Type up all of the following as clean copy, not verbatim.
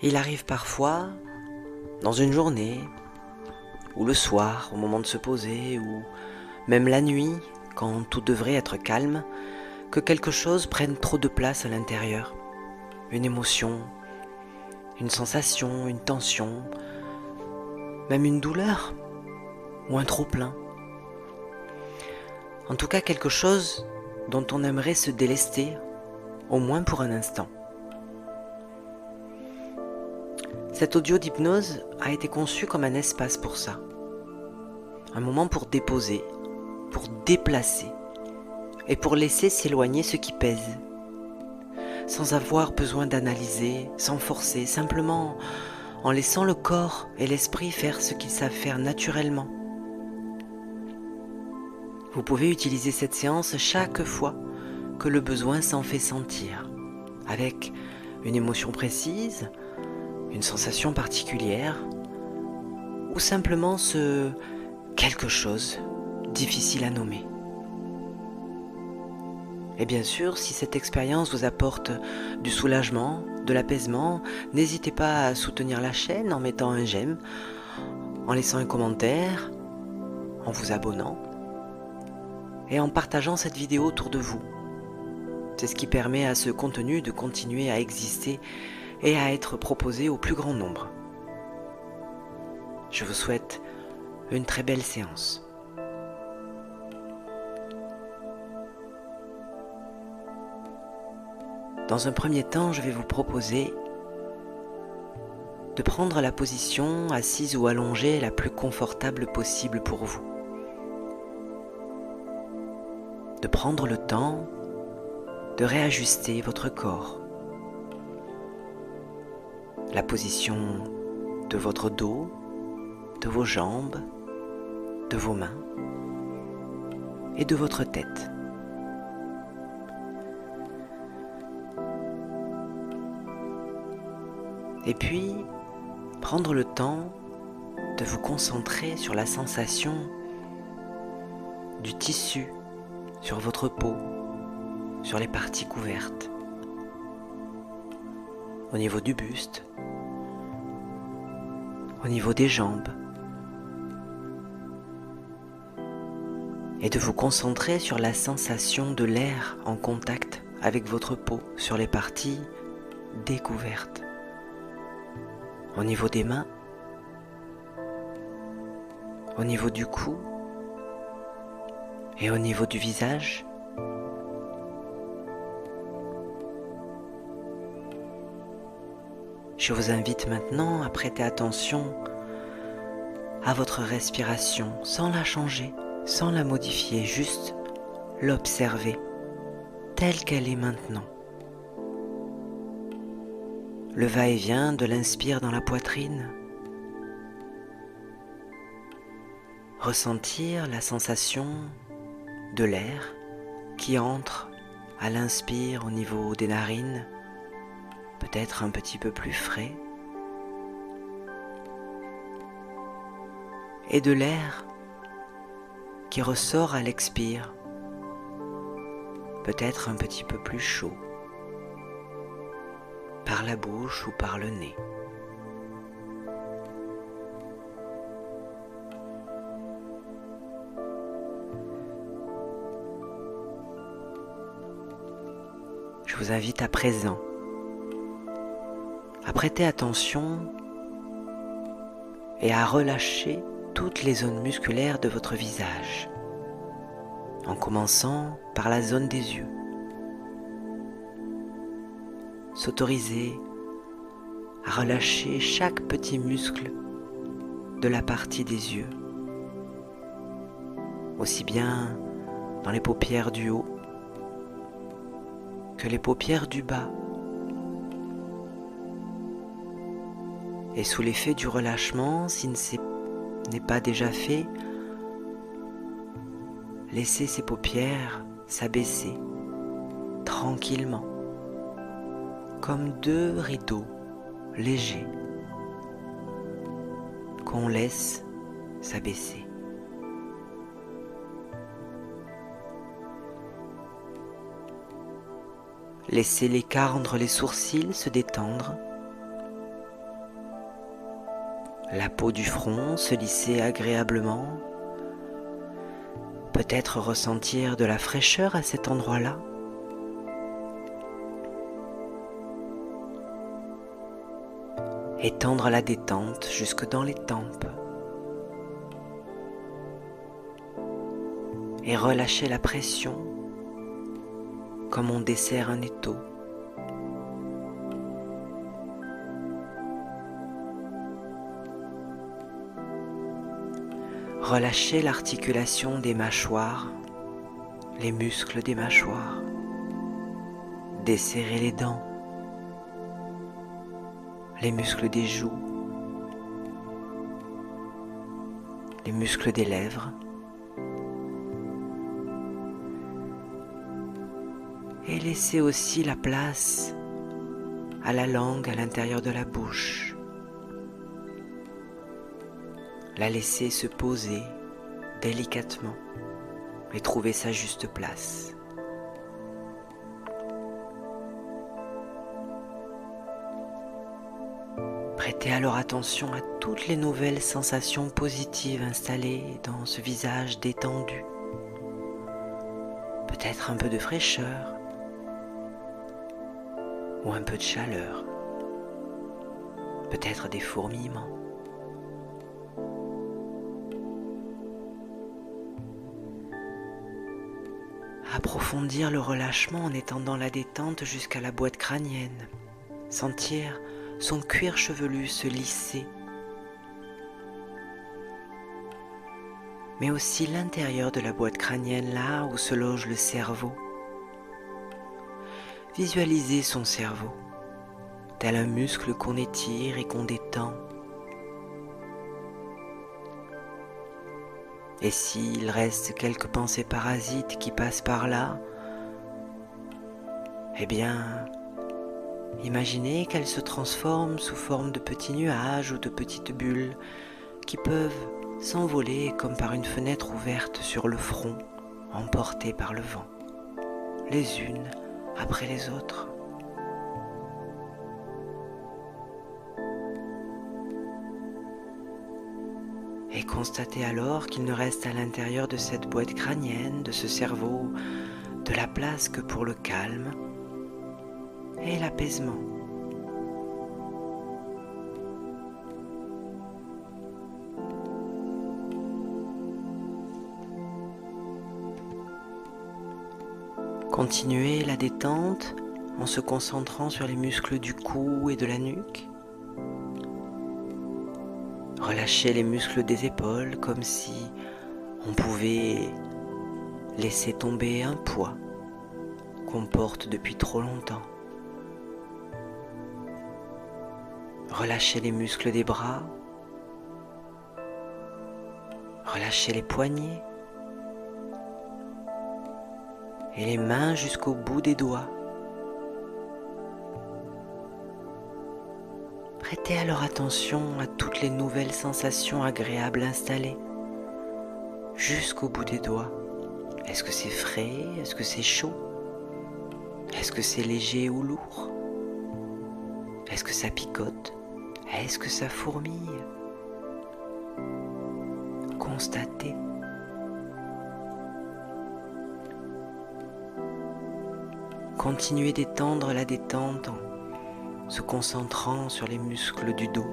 Il arrive parfois, dans une journée, ou le soir, au moment de se poser, ou même la nuit, quand tout devrait être calme, que quelque chose prenne trop de place à l'intérieur. Une émotion, une sensation, une tension, même une douleur, ou un trop-plein. En tout cas, quelque chose dont on aimerait se délester, au moins pour un instant. Cet audio d'hypnose a été conçu comme un espace pour ça. Un moment pour déposer, pour déplacer et pour laisser s'éloigner ce qui pèse. Sans avoir besoin d'analyser, sans forcer, simplement en laissant le corps et l'esprit faire ce qu'ils savent faire naturellement. Vous pouvez utiliser cette séance chaque fois que le besoin s'en fait sentir, avec une émotion précise, une sensation particulière, ou simplement ce quelque chose difficile à nommer. Et bien sûr, si cette expérience vous apporte du soulagement, de l'apaisement, n'hésitez pas à soutenir la chaîne en mettant un j'aime, en laissant un commentaire, en vous abonnant et en partageant cette vidéo autour de vous. C'est ce qui permet à ce contenu de continuer à exister et à être proposé au plus grand nombre. Je vous souhaite une très belle séance. Dans un premier temps, je vais vous proposer de prendre la position assise ou allongée la plus confortable possible pour vous. De prendre le temps de réajuster votre corps. La position de votre dos, de vos jambes, de vos mains et de votre tête. Et puis, prendre le temps de vous concentrer sur la sensation du tissu sur votre peau, sur les parties couvertes, au niveau du buste, au niveau des jambes, et de vous concentrer sur la sensation de l'air en contact avec votre peau sur les parties découvertes, au niveau des mains, au niveau du cou et au niveau du visage. Je vous invite maintenant à prêter attention à votre respiration sans la changer, sans la modifier, juste l'observer telle qu'elle est maintenant. Le va-et-vient de l'inspire dans la poitrine. Ressentir la sensation de l'air qui entre à l'inspire au niveau des narines, peut-être un petit peu plus frais, et de l'air qui ressort à l'expire, peut-être un petit peu plus chaud, par la bouche ou par le nez. Je vous invite à présent à prêter attention et à relâcher toutes les zones musculaires de votre visage, en commençant par la zone des yeux. S'autoriser à relâcher chaque petit muscle de la partie des yeux, aussi bien dans les paupières du haut que les paupières du bas. Et sous l'effet du relâchement, si ce n'est pas déjà fait, laissez ces paupières s'abaisser tranquillement, comme deux rideaux légers qu'on laisse s'abaisser. Laissez l'écart entre les sourcils se détendre la peau du front se lisser agréablement, peut-être ressentir de la fraîcheur à cet endroit-là. Étendre la détente jusque dans les tempes. Et relâcher la pression comme on desserre un étau. Relâchez l'articulation des mâchoires, les muscles des mâchoires. Desserrez les dents, les muscles des joues, les muscles des lèvres. Et laissez aussi la place à la langue à l'intérieur de la bouche. La laisser se poser délicatement et trouver sa juste place. Prêtez alors attention à toutes les nouvelles sensations positives installées dans ce visage détendu. Peut-être un peu de fraîcheur ou un peu de chaleur. Peut-être des fourmillements. Approfondir le relâchement en étendant la détente jusqu'à la boîte crânienne. Sentir son cuir chevelu se lisser. Mais aussi l'intérieur de la boîte crânienne, là où se loge le cerveau. Visualisez son cerveau, tel un muscle qu'on étire et qu'on détend. Et s'il reste quelques pensées parasites qui passent par là, eh bien, imaginez qu'elles se transforment sous forme de petits nuages ou de petites bulles qui peuvent s'envoler comme par une fenêtre ouverte sur le front, emportées par le vent, les unes après les autres. Et constatez alors qu'il ne reste à l'intérieur de cette boîte crânienne, de ce cerveau, de la place que pour le calme et l'apaisement. Continuez la détente en se concentrant sur les muscles du cou et de la nuque. Relâchez les muscles des épaules comme si on pouvait laisser tomber un poids qu'on porte depuis trop longtemps. Relâchez les muscles des bras. Relâchez les poignets et les mains jusqu'au bout des doigts. Prêtez alors attention à toutes les nouvelles sensations agréables installées jusqu'au bout des doigts. Est-ce que c'est frais? Est-ce que c'est chaud? Est-ce que c'est léger ou lourd? Est-ce que ça picote? Est-ce que ça fourmille? Constatez. Continuez d'étendre la détente en se concentrant sur les muscles du dos,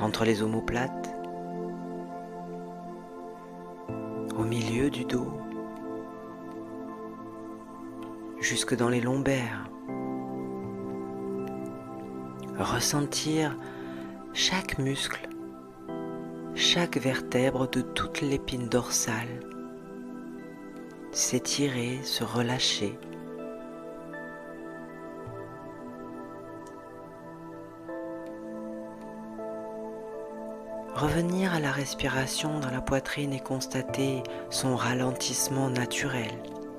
entre les omoplates, au milieu du dos, jusque dans les lombaires. Ressentir chaque muscle, chaque vertèbre de toute l'épine dorsale s'étirer, se relâcher. Revenir à la respiration dans la poitrine et constater son ralentissement naturel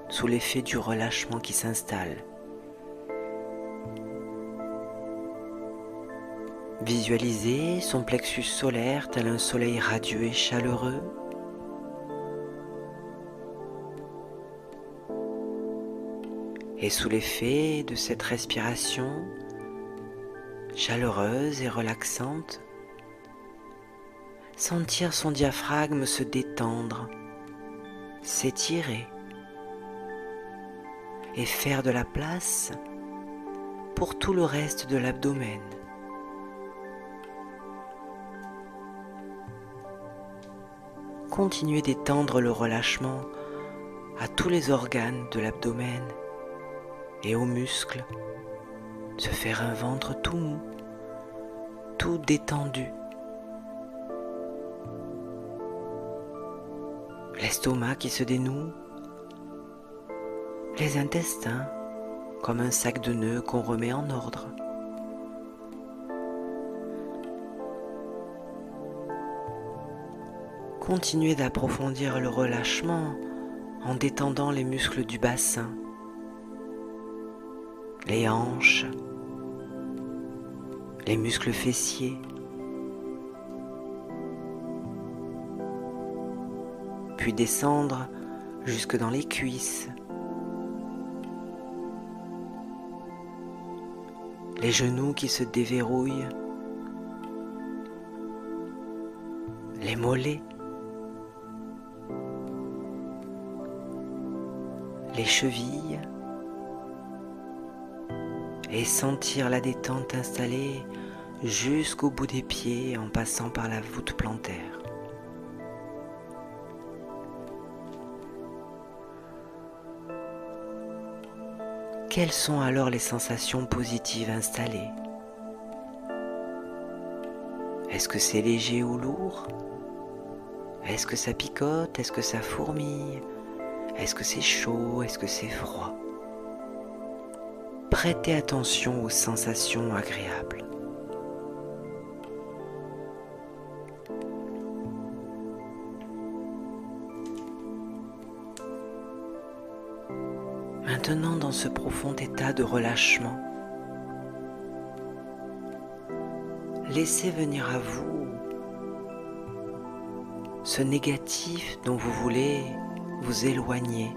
sous l'effet du relâchement qui s'installe. Visualisez son plexus solaire tel un soleil radieux et chaleureux. Et sous l'effet de cette respiration chaleureuse et relaxante, sentir son diaphragme se détendre, s'étirer et faire de la place pour tout le reste de l'abdomen. Continuez d'étendre le relâchement à tous les organes de l'abdomen et aux muscles, se faire un ventre tout mou, tout détendu. L'estomac qui se dénoue, les intestins comme un sac de nœuds qu'on remet en ordre. Continuez d'approfondir le relâchement en détendant les muscles du bassin, les hanches, les muscles fessiers, puis descendre jusque dans les cuisses, les genoux qui se déverrouillent, les mollets, les chevilles, et sentir la détente installée jusqu'au bout des pieds en passant par la voûte plantaire. Quelles sont alors les sensations positives installées? Est-ce que c'est léger ou lourd? Est-ce que ça picote? Est-ce que ça fourmille? Est-ce que c'est chaud? Est-ce que c'est froid? Prêtez attention aux sensations agréables. Maintenant, dans ce profond état de relâchement, laissez venir à vous ce négatif dont vous voulez vous éloigner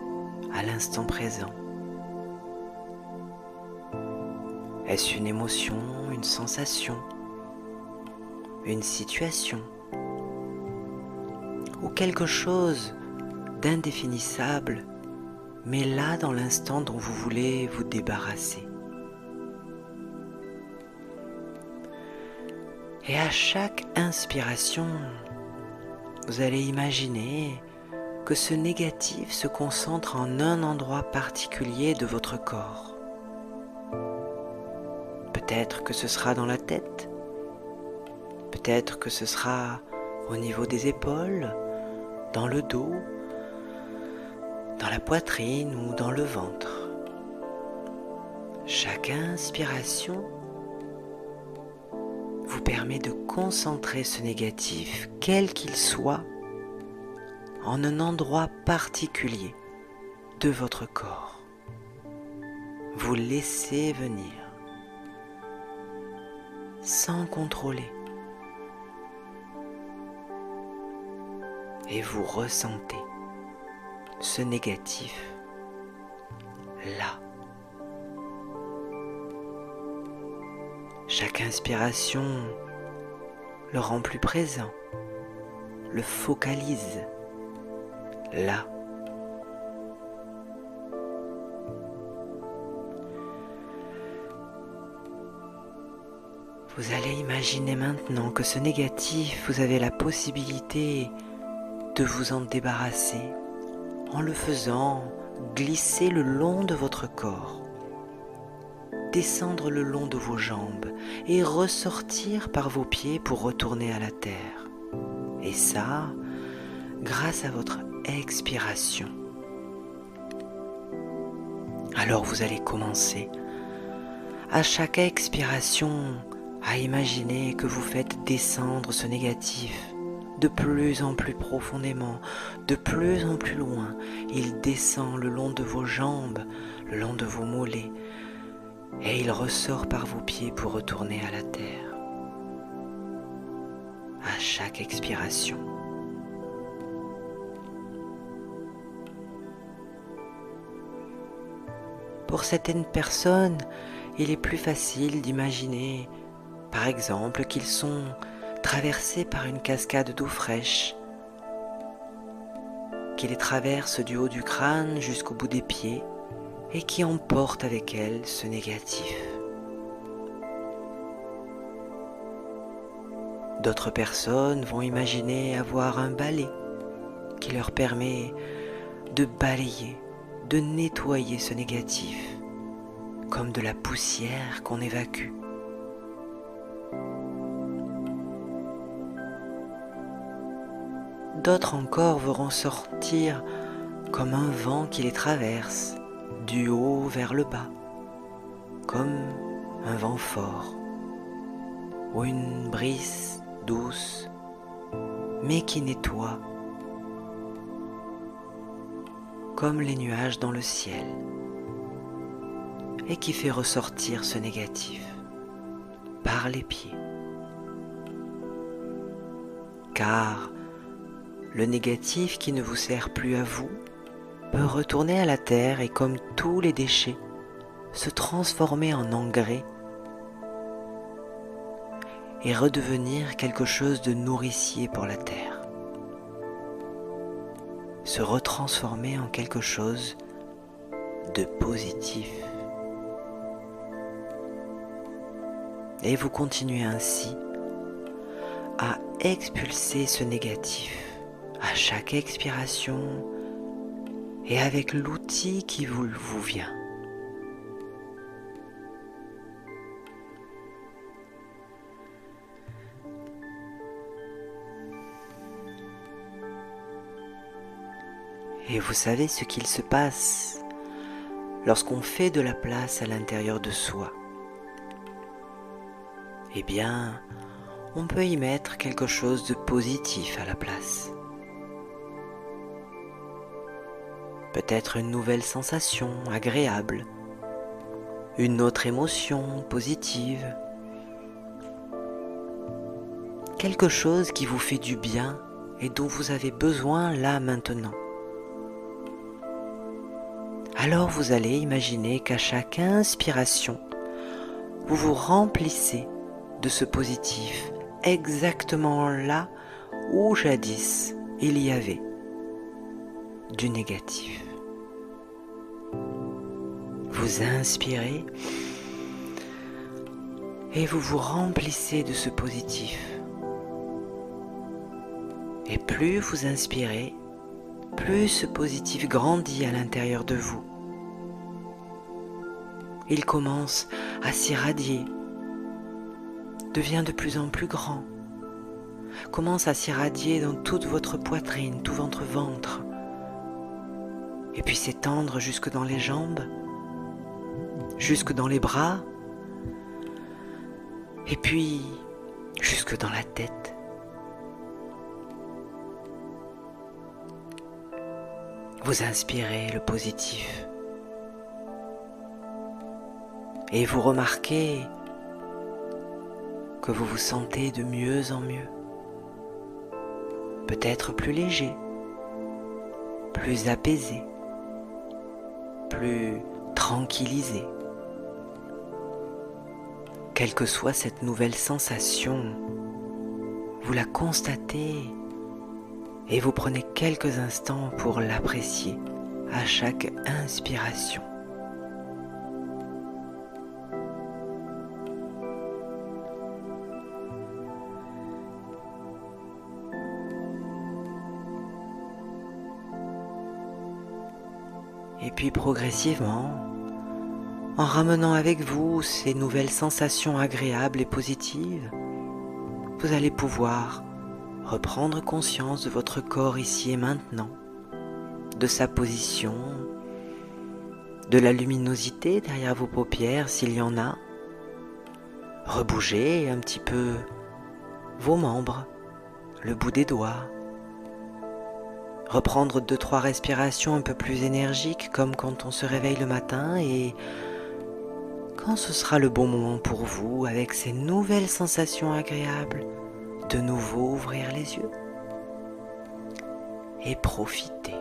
à l'instant présent. Est-ce une émotion, une sensation, une situation ou quelque chose d'indéfinissable, mais là dans l'instant dont vous voulez vous débarrasser? Et à chaque inspiration, vous allez imaginer que ce négatif se concentre en un endroit particulier de votre corps. Peut-être que ce sera dans la tête, peut-être que ce sera au niveau des épaules, dans le dos, dans la poitrine ou dans le ventre. Chaque inspiration vous permet de concentrer ce négatif, quel qu'il soit, en un endroit particulier de votre corps. Vous laissez venir, sans contrôler, et vous ressentez ce négatif là. Chaque inspiration le rend plus présent, le focalise là. Vous allez imaginer maintenant que ce négatif, vous avez la possibilité de vous en débarrasser en le faisant glisser le long de votre corps, descendre le long de vos jambes et ressortir par vos pieds pour retourner à la terre. Et ça, grâce à votre expiration. Alors vous allez commencer à chaque expiration à imaginer que vous faites descendre ce négatif de plus en plus profondément, de plus en plus loin. Il descend le long de vos jambes, le long de vos mollets, et il ressort par vos pieds pour retourner à la terre. À chaque expiration. Pour certaines personnes, il est plus facile d'imaginer, par exemple, qu'ils sont traversées par une cascade d'eau fraîche qui les traverse du haut du crâne jusqu'au bout des pieds et qui emporte avec elle ce négatif. D'autres personnes vont imaginer avoir un balai qui leur permet de balayer, de nettoyer ce négatif, comme de la poussière qu'on évacue. D'autres encore verront sortir comme un vent qui les traverse, du haut vers le bas, comme un vent fort, ou une brise douce, mais qui nettoie, comme les nuages dans le ciel, et qui fait ressortir ce négatif par les pieds. Car le négatif qui ne vous sert plus à vous peut retourner à la terre et comme tous les déchets, se transformer en engrais et redevenir quelque chose de nourricier pour la terre. Se retransformer en quelque chose de positif. Et vous continuez ainsi à expulser ce négatif à chaque expiration et avec l'outil qui vous vient. Et vous savez ce qu'il se passe lorsqu'on fait de la place à l'intérieur de soi. Eh bien, on peut y mettre quelque chose de positif à la place. Peut-être une nouvelle sensation agréable, une autre émotion positive, quelque chose qui vous fait du bien et dont vous avez besoin là maintenant. Alors vous allez imaginer qu'à chaque inspiration, vous vous remplissez de ce positif exactement là où jadis il y avait du négatif. Vous inspirez et vous vous remplissez de ce positif. Et plus vous inspirez, plus ce positif grandit à l'intérieur de vous. Il commence à s'irradier, devient de plus en plus grand, commence à s'irradier dans toute votre poitrine, tout votre ventre, et puis s'étendre jusque dans les jambes, jusque dans les bras, et puis jusque dans la tête. Vous inspirez le positif et vous remarquez que vous vous sentez de mieux en mieux, peut-être plus léger, plus apaisé, plus tranquillisé. Quelle que soit cette nouvelle sensation, vous la constatez et vous prenez quelques instants pour l'apprécier à chaque inspiration. Et puis progressivement, en ramenant avec vous ces nouvelles sensations agréables et positives, vous allez pouvoir reprendre conscience de votre corps ici et maintenant, de sa position, de la luminosité derrière vos paupières s'il y en a, rebouger un petit peu vos membres, le bout des doigts, reprendre 2-3 respirations un peu plus énergiques comme quand on se réveille le matin et quand ce sera le bon moment pour vous avec ces nouvelles sensations agréables, de nouveau ouvrir les yeux et profiter.